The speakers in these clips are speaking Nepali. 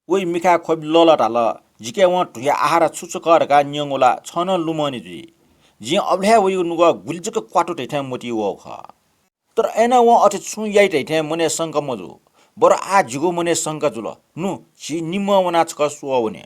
ओइ मिखा खोब ललटाल जिके व टुया आहार छुचुकरका न्यङोला छन लुमनी जुई जि अब्ल्या वयु नुग गुल्जक क्वाटो ठैठा मोटी वो ख तर एना व अथे छु याइ ठैठा मने संक मजु बर आ जिगो मने संक जुल नु जि निम वना छक सुवने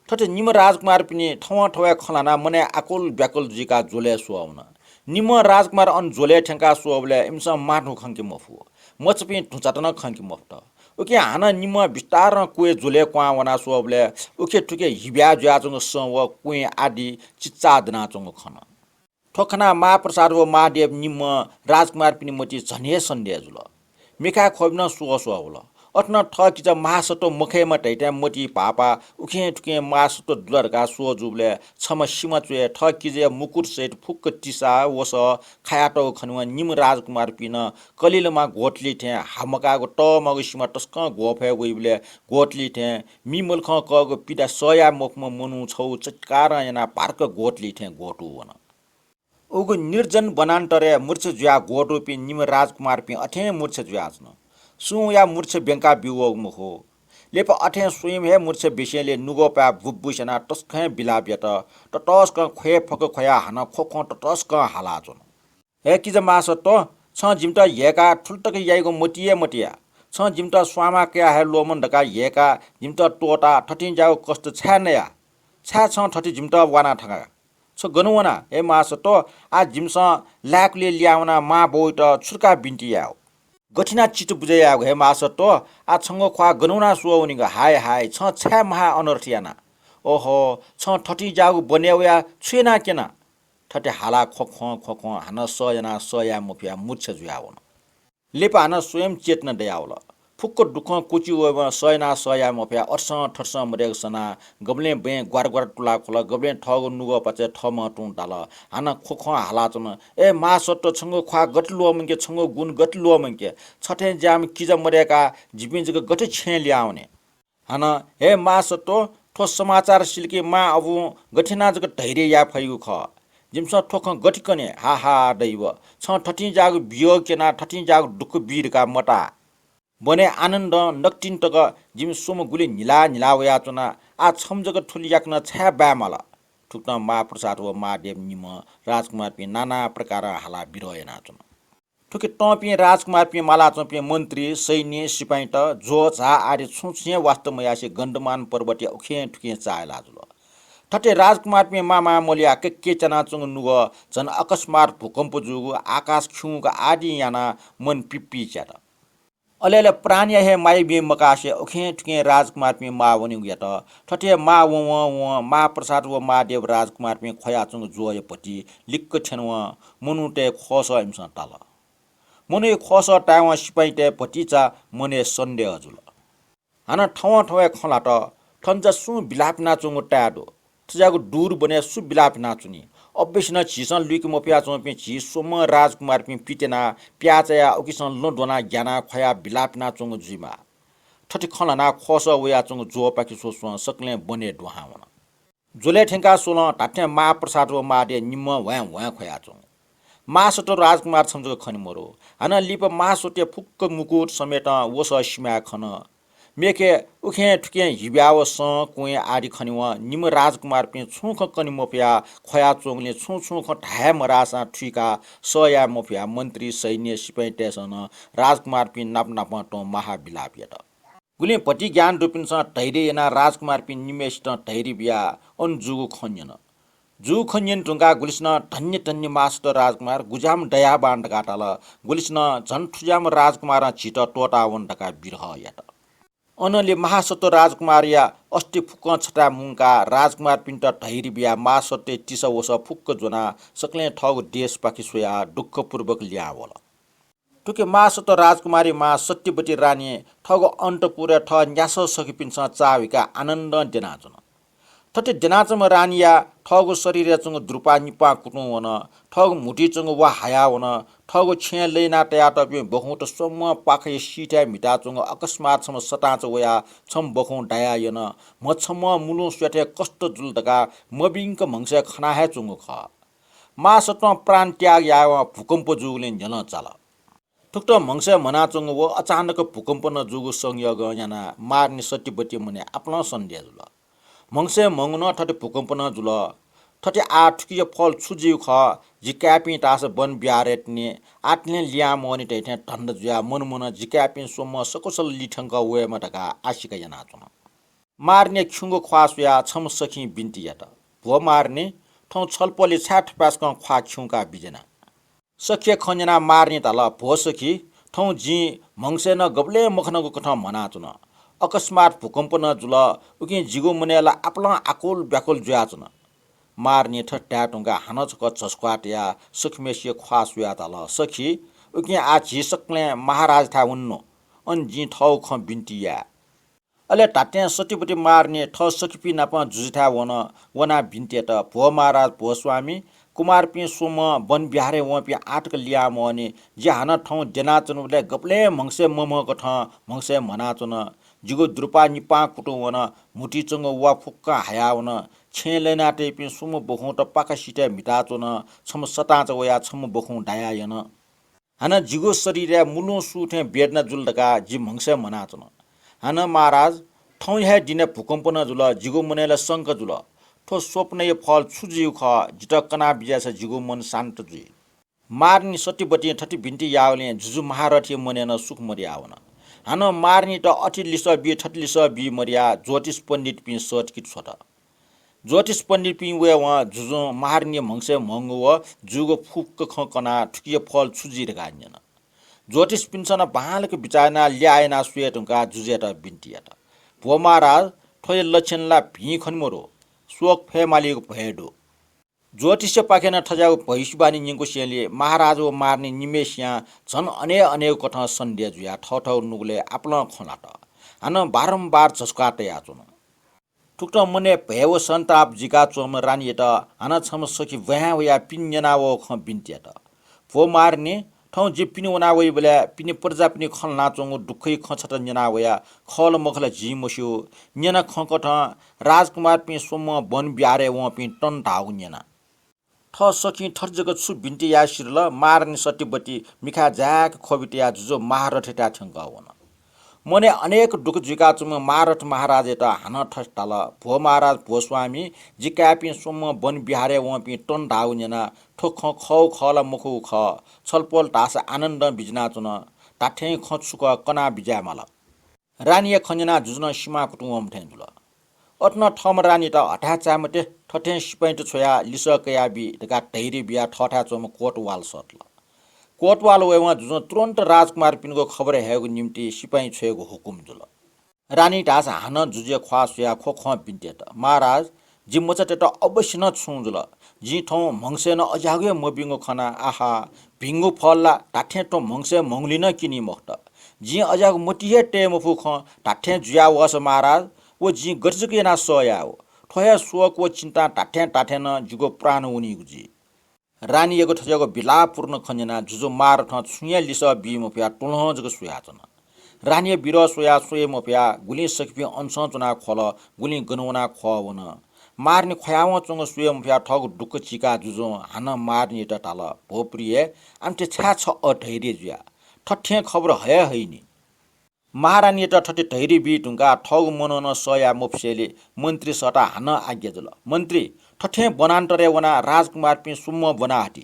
थटे निम राजकुमार पिने ठवा ठवा खलाना मने आकुल व्याकुल जिका जोले सुवाउन निम राजकुमार अन जोले ठेंका सुवले इमसा माठु खंके मफु मचपि ठुचाटन खंके मफ्त ओके हाना निम विस्तार कुए जोले क्वा वना सुवले ओके ठुके हिब्या ज्याजंग सव कुए आदि चिच्चा दना चंग खन ठोखना महाप्रसाद व महादेव निम राजकुमार पिने मति झने सन्देह जुल मिखा खोब्न सुव सुवल अट्न ठकिज महासत्व मुखेमा टैटा मोटी पापा उखे ठुके महासत्व दुलरका सुव जुबले छम सीमा चुए ठकिजे मुकुट सेट फुक्क टिसा वस खायाटो खनुवा निम राजकुमार पिन कलिलमा गोटली थे हमकाको टमगो सीमा टस्क गोफे गइबले गोटली थे मिमुल्ख कगो पिटा सया मुखमा मनु छौ चटकार याना पार्क गोटली थे गोटु वन उगो निर्जन बनान्तरे मूर्छ जुया गोटु पि निम राजकुमार पि अठे मूर्छ जुयाजन सु या मूर्छ बेंका बिवोग मुखो लेप अठे स्वयं हे मूर्छ बिसेले नुगो पा बुबुसना टस्क बिलाब्यत त टस्क खे फक खया हन खोखो त टस्क हालाजन हे किज मास त छ जिमटा येका ठुल्टक याइगो मोटिए मोटिया छ जिमटा स्वामा क्या हे लोमन ढका येका जिमटा टोटा ठटिन जाउ कष्ट छ्यानया छ्या छ ठटि जिमटा वाना ठगा छ गनुवना हे मास त आ जिमस लाकले ल्याउना मा बोइट छुर्का बिन्टी याउ गठिना चिट बुझे आगो हे मास त आ छंगो ख्वा गनुना सुवनिग हाय हाय छ छ्या महा अनर्थियाना ओहो छ ठटि जाउ बन्याउया छुएना केना ठटे हाला खोखो खोखो हान सजना सया मुफिया मुछ जुयावन लेपा हान स्वयं चेतन दयावल फुक्क दुख कुची ओमा सयना सया मफिया अर्स ठर्स मरेग सना गबले बे ग्वार ग्वार टुला खोला गबले ठगो नुगो पचे ठम टुन ताल हान खोखो हालाचन ए मा सट्ट छंगो ख्वा गटलुव मंके छंगो गुण गटलुव मंके छठे जाम किज मरेका जिपिन जग गटे छे ल्याउने हान हे मा सट्ट ठो समाचार सिलके मा अबु गठिना जग धैर्य या फयु ख जिमस ठोख गटिकने हा हा दैव छ ठठी जाग बियो केना ठठी जाग दुख बीरका मटा बने आनन्द नक्टिन तक जिम सोम गुले निला निला वया चुना आ छम जग ठुलियाक्न छ्या ब्यामला ठुक्न महाप्रसाद व महादेव निम राजकुमार पि नाना प्रकार हाला बिरयना चुन ठुके टपि राजकुमार पि माला चपि मन्त्री सैन्य सिपाही त जो झा आदि छुछे वास्तवमयासे गण्डमान पर्वतीय उखे ठुके चायला जुल ठटे राजकुमार पि मामा मोलिया के चना चुङ नुग जन अकस्मात भूकम्प जुगु आकाश खिउका आदि याना मन पिप्पी च्यात अलेले प्राणी हे माइ बे मकासे उखे ठुके राजकुमार पि मा वनि गुया त ठटे मा व मा प्रसाद व महादेव राजकुमार पि खया चुङ जोय पटी लिक्क छनव मनुटे खोस इमस ताल मने खोस टाव सिपाइटे पटिचा मने सन्देह जुल हान ठव ठव खला त ठन्जा सु बिलाप नाचुङ टाडो तजाको दूर बने सु बिलाप नाचुनी अभ्यसन छिसन लुक मपिया चोपे छि सोम राजकुमार पि पिटेना प्याचया ओकिसन लोडोना ज्ञाना खया बिलाप नाचुङ जुइमा ठठी खलाना खोस वया चुङ जो पाकि सोसो सकले बने दुहावन जोले ठेंका सोल टाटे महाप्रसाद व मादे निम व खया चुङ मासट राजकुमार छमजको खनि मरो हान लिप मासोटे फुक्क मुकुट समेत वस सिमा खन मेके उखे ठुके हिब्याव स कुए आदि खनिवा निम राजकुमार पि छुख कनि मोफिया खया चोङले छु ढाय मरासा ठुका सया मोफिया मन्त्री सैन्य सिपाही टेसन राजकुमार पि नाप टो महाबिलापियत गुले पति ज्ञान रुपिन्छ धैर्य याना राजकुमार पि निमेष्ट धैर्य बिया अन जुगु खन्यन जु खन्यन टुंगा गुलिस्न धन्य धन्य मास्टर राजकुमार गुजाम दया बाण्ड गाटाल गुलिस्न झन ठुजाम राजकुमार छिट टोटा वन ढका बिरह यात अनले महासत्व राजकुमार या अस्ति फुक्क छटा मुङका राजकुमार पिन्ट धैर्य बिया महासत्य टिस वस फुक्क जोना सकले ठग देश पाखि सोया दुःखपूर्वक ल्यावल टुके महासत्व राजकुमारी मा सत्यवती रानी ठग अन्तपुर ठ न्यास सकिपिन्छ चाविका आनन्द देनाजन ठटे देनाचम रानिया ठग शरीर चंग द्रुपा निपा कुटु वन ठग मुठी चंग वा हाया वन ठग छे लेना तया तपि बखौट सोम पाखे सीटा मिटा चंग अकस्मात सम सटाच वया छम बखौ डाया यन मछम मुलु स्वेटे कष्ट जुलदका मबिंक मंगसे खना हे चंग ख मा सत्व प्राण त्याग या भूकम्प जुगले जन चाल ठुक्ट मंसे मनाचंग व अचानक भूकंप न जुगु संयोग याना मार्ने सट्टीबट्टी मने आपला सन्ध्या जुल मंसे मंगन ठटे भूकंप न जुल ठटे आठकिय फल छुजिउ ख जिकापी तास बन ब्यारेटने आटले लिया मनि टेथे ठण्ड जुया मनमुन जिकापी सोम सकोसल लिठंग वे मटका आशिका याना चुन मार्ने खुंगो ख्वासया छम सखी बिन्ती यात भो मार्ने ठौ छलपली छाट पास क ख्वा खुंका बिजना सखिया खन्जना मार्ने तल भो सखी ठौ जी मंसे न गबले मखनको कठ मना चुन अकस्मात भूकंप न जुल उकि जिगो मुनेला आपला आकुल व्याकुल जुया चुन मार्ने ठट्टा टुंगा हानचक चस्क्वाटया सखमेसिय ख्वासया तल सखी उकि आ झिसक्ले महाराज था उन्नो अन जी ठौ ख बिन्तिया अले टाटे सटीपटी मार्ने ठ सखिपी नाप जुजिथा वना बिन्ते त भो महाराज भो स्वामी कुमार पि सोम वन बिहारे व पि आटक लिया मने जे हान ठौ देनाचन उले गप्ले मंगसे ममको ठ मंगसे मनाचन जिगो द्रुपा निपा कुटु वन मुठी चंग वा फुक्का हाया वन छेलेनाटे पि सोम बखौ त पाका सिटे मिटाचन छम सताच वया छम बखौ डाया यन हान जिगो शरीर मुलो सुथे बेड्न जुलदका जि मंगसे मनाचन हान महाराज ठौ हे दिने भूकंप न जुल जिगो मुनेला शंक जुल ठो स्वप्न ये फल छुजिउ ख जिटकना बियास जिगो मन शान्त जुइ मार्नी सट्टीबटी ठट्टी भिन्टी यावले जुजु महारथी मनेन सुख मरिया आवन हान मार्नी त अठी लिस बि ठट्टी लिस बि मरिया ज्योतिष पण्डित पि सट कि छोट ज्योतिष पण्डित पि वे व जुजु मार्नी मंगसे मंगु व जुगो फुक ख कना ठुकिय फल छुजि रगान्यन ज्योतिष पिन्छन बालक बिचाना ल्याएना सुएटुका जुजेट बिन्टियाट भो महाराज ठोय लक्षणला भी खनमरो शोक फेमालिको भएडो ज्योतिष पाखेन ठजाको भैसबानी निको सेले महाराज व मार्ने निमेसिया झन अनेक कठ सन्ध्या जुया ठौ नुगले आपला खनाट हान बारम्बार झस्काटे आचुन ठुक्ट मने भएव सन्ताप जिका चोम रानिएट हान छम सखी वया वया पिन्जना व ख बिन्टियाट भो मार्ने ठौ जे पिनि वना वइ बले पिनि पर्जा पिनि खलना चोंगु दुखै खछट न्यना वया खल मखला जी मस्यो न्यना खकठ राजकुमार पि सोम वन ब्यारे व पि टन धाउ न्यना ठ सखी ठर्जक छु बिन्टी या शिरल मार्ने सट्टीबटी मिखा जाक खोबिटिया जुजो महारथटा ठंगा वन मने अनेक दुख जुका चुम महारथ महाराज एटा हान ठस्टाल भो महाराज भो स्वामी जिकापि सोम वन बिहारे व पि टन धाउ न्यना ठोख खौ खला मुखु ख छलपल तास आनन्द बिजना चुन टाठे खछुक कना बिजामाल रानीय खन्जना जुजन सीमा कुटुम ठेजुल अट्न ठम रानी त हठा चामटे ठठे सिपैट छोया लिस कया बि दका तैरी बिया ठठा चोम कोटवाल सटल कोटवाल वेवा जुजन तुरन्त राजकुमार पिनको खबर हेगु निम्ति सिपाही छोएको हुकुम जुल रानी ढास हान जुजे ख्वासया खो ख बिन्तेट महाराज जिम्मचटेट अवश्य न छुजुल जी ठौ मंगसे न अजागे मबिंगो खना आहा भिंगु फलला टाठे टो मंगसे मंगलिन किनी मक्त जी अजाग मोटिहे टे मफु ख टाठे जुया वस महाराज वो जी गजके ना सोया हो ठया सोक वो चिन्ता टाठे न जुगो प्राण उनी गुजी रानी एगो ठजको बिलापूर्ण खन्जना जुजो मार ठ छुया लिस बि मफिया टुलह जग सुयाचन रानी बिरो सोया सोए मफिया गुली सकपि अंश चुना खल गुली गनवना खवन मार्ने खयाव चंग सुए मफिया ठग दुख चिका जुजो हान मार्ने टाल भोप्रिय आमटे छा छ अधैर्य जुया ठठ्ठे खबर हय हैनी महारानी त ठट्टे धैर्य बि ढुंगा ठग मनन सया मोप्सेले मन्त्री सटा हान आज्ञा जुल मन्त्री ठठ्ठे बनान्तरे वना राजकुमार पि सुम्म बनाहटी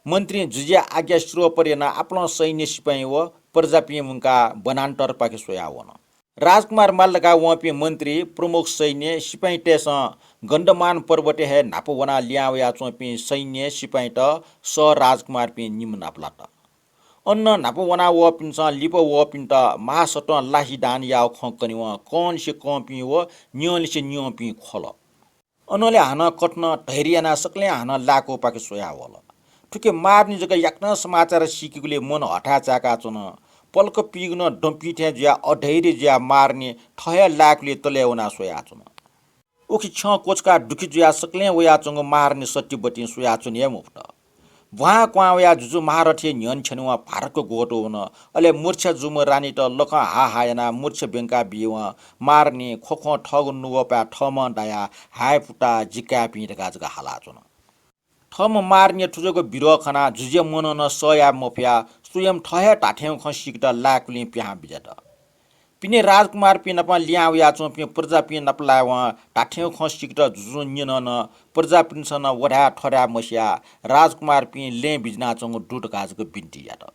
मन्त्री जुजिया आज्ञा श्रो परेना आफ्नो सैन्य सिपाही व प्रजा पि मुका बनान्तर पाके सोया वन राजकुमार मालका व पि मन्त्री प्रमुख सैन्य सिपाही टेस गण्डमान पर्वते हे नाप वना ल्यावया चोपि सैन्य सिपाही त स राजकुमार पि निम नापलाट अन्न नाप वना व पिन्छ लिप व पिन्त महासत्व लाही दान याव खकनि व कौन से कपि व न्योल से न्यो पि खल अनले हान कट्न धैर्यना सकले हान लाको पाके सोया वल ठुके मार्नी जग याक्न समाचार सिकिगुले मन हठा चाका चुन पल्क पिग्न डम्पिठे ज्या अधैर्य ज्या मार्ने ठया लाकले तल्याउना सोया चुन उखि छ कोचका दुखि ज्या सकले वया चंग मार्ने सट्टीबटी सोया चुन या मुफ्त वहाँ क्वावया जुजु महारथी न्यन छनुवा भारतको गोटो हुन अले मूर्छा जुम रानी त लख हा हायना मूर्छ बेंका बिव मार्ने खोखो ठग नुवपा ठम दाया हाय फुटा जिका पिटका जगा हाला चुन ठम मार्ने ठुजोको बिरुवा खना जुजे मन न सया मफिया स्वयं ठहे टाठ्यौ खसिकट लाकुले प्याहा बिजट पिने राजकुमार पि नपा ल्याउ याचो पि प्रजा पि नपला व टाठ्यौ खसिकट जुजु निन न प्रजा पिन सन वढा ठरा मसिया राजकुमार पि ले बिजना चंग डुट गाजको बिन्टी यात